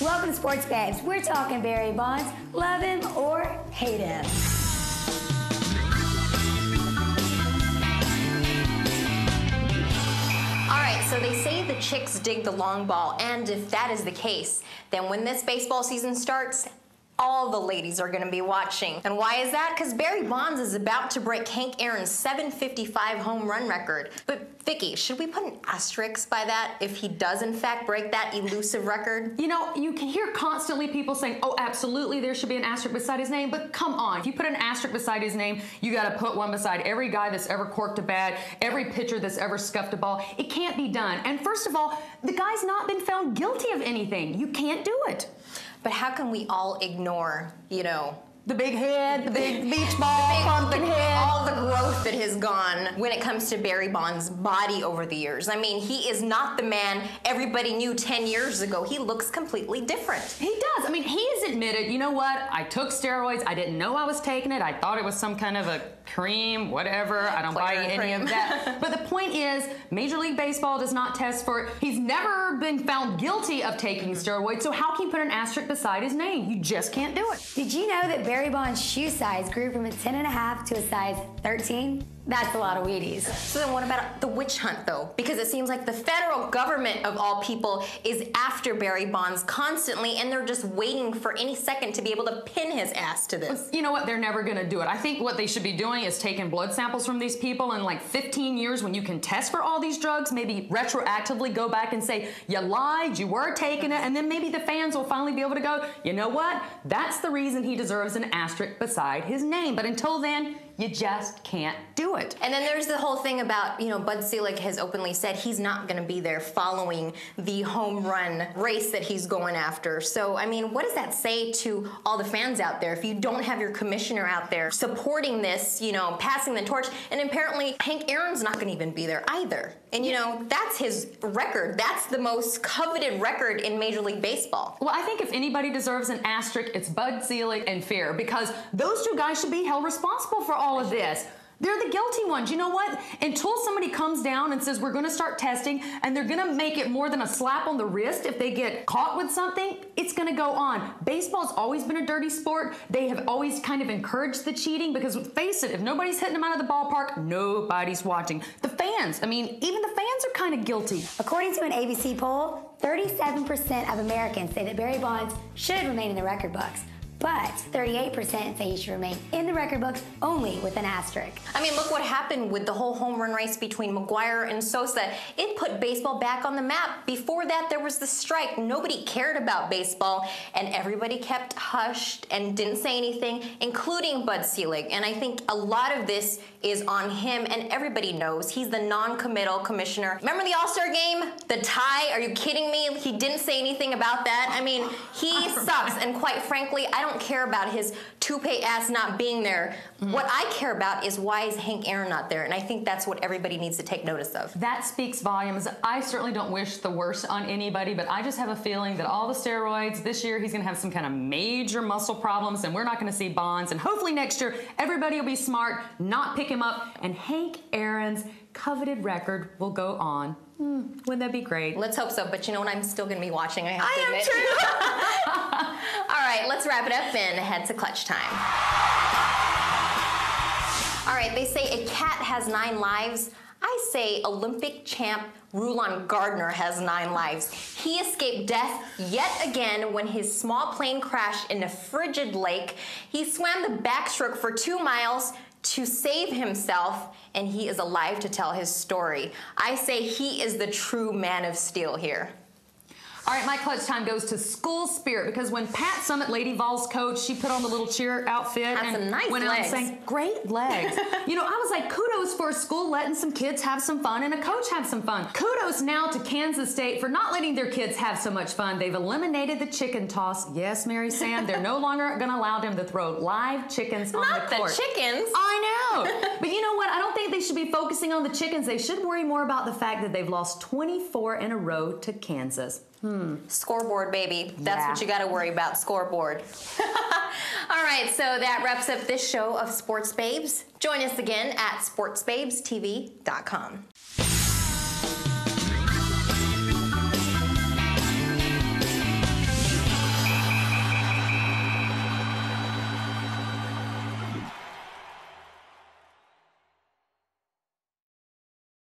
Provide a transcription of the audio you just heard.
Welcome to Sports Babes. We're talking Barry Bonds. Love him or hate him. All right, so they say the chicks dig the long ball, and if that is the case, then when this baseball season starts, all the ladies are going to be watching. And why is that? Because Barry Bonds is about to break Hank Aaron's 755 home run record. But Vicky, should we put an asterisk by that if he does in fact break that elusive record? You know, you can hear constantly people saying, oh, absolutely, there should be an asterisk beside his name, but come on. If you put an asterisk beside his name, you got to put one beside every guy that's ever corked a bat, every pitcher that's ever scuffed a ball. It can't be done. And first of all, the guy's not been found guilty of anything. You can't do it. But how can we all ignore, you know, the big head, the big beach ball, pumpkin head. All the growth that has gone when it comes to Barry Bonds' body over the years. I mean, he is not the man everybody knew 10 years ago. He looks completely different. He does. I mean, he has admitted, you know what, I took steroids. I didn't know I was taking it. I thought it was some kind of a cream, whatever. I don't buy any of that. But the point is, Major League Baseball does not test for it. He's never been found guilty of taking steroids, so how can you put an asterisk beside his name? You just can't do it. Did you know that Barry Bonds' shoe size grew from a 10.5 to a size 13? That's a lot of Wheaties. So then what about the witch hunt, though? Because it seems like the federal government, of all people, is after Barry Bonds constantly, and they're just waiting for any second to be able to pin his ass to this. You know what? They're never going to do it. I think what they should be doing is taking blood samples from these people in like 15 years when you can test for all these drugs, maybe retroactively go back and say, you lied, you were taking it, and then maybe the fans will finally be able to go, you know what? That's the reason he deserves an asterisk beside his name. But until then, you just can't do it. And then there's the whole thing about, you know, Bud Selig has openly said he's not going to be there following the home run race that he's going after. So, I mean, what does that say to all the fans out there if you don't have your commissioner out there supporting this, you know, passing the torch? And apparently Hank Aaron's not going to even be there either. And, you know, that's his record. That's the most coveted record in Major League Baseball. Well, I think if anybody deserves an asterisk, it's Bud Selig and Fair, because those two guys should be held responsible for all of this. They're the guilty ones. You know what? Until somebody comes down and says we're going to start testing and they're going to make it more than a slap on the wrist if they get caught with something, it's going to go on. Baseball's always been a dirty sport. They have always kind of encouraged the cheating because, face it, if nobody's hitting them out of the ballpark, nobody's watching. The fans, I mean, even the fans are kind of guilty. According to an ABC poll, 37% of Americans say that Barry Bonds should remain in the record books. But 38% say he should remain in the record books only with an asterisk. I mean, look what happened with the whole home run race between McGwire and Sosa. It put baseball back on the map. Before that, there was the strike. Nobody cared about baseball, and everybody kept hushed and didn't say anything, including Bud Selig. And I think a lot of this is on him, and everybody knows he's the non-committal commissioner. Remember the All-Star game? The tie? Are you kidding me? He didn't say anything about that. I mean, he sucks, and quite frankly, I don't care about his toupee ass not being there. What I care about is why is Hank Aaron not there, and I think that's what everybody needs to take notice of. That speaks volumes. I certainly don't wish the worst on anybody, but I just have a feeling that all the steroids, this year he's going to have some kind of major muscle problems, and we're not going to see Bonds, and hopefully next year everybody will be smart, not pick him up, and Hank Aaron's coveted record will go on. Wouldn't that be great? Let's hope so, but you know what? I'm still going to be watching, I have to admit. All right, let's wrap it up and head to clutch time. All right, they say a cat has 9 lives. I say Olympic champ Rulon Gardner has 9 lives. He escaped death yet again when his small plane crashed in a frigid lake. He swam the backstroke for 2 miles to save himself, and he is alive to tell his story. I say he is the true man of steel here. All right, my clutch time goes to school spirit, because when Pat Summitt, Lady Vols coach, she put on the little cheer outfit and some nice went out and legs. sang, great legs. You know, I was like, kudos for a school letting some kids have some fun and a coach have some fun. Kudos now to Kansas State for not letting their kids have so much fun. They've eliminated the chicken toss. Yes, Mary Sam, they're no longer going to allow them to throw live chickens on the court. Not the chickens. I know. But you know what? I don't think they should be focusing on the chickens. They should worry more about the fact that they've lost 24 in a row to Kansas. Scoreboard, baby. That's what you got to worry about, scoreboard. All right, so that wraps up this show of Sports Babes. Join us again at sportsbabestv.com.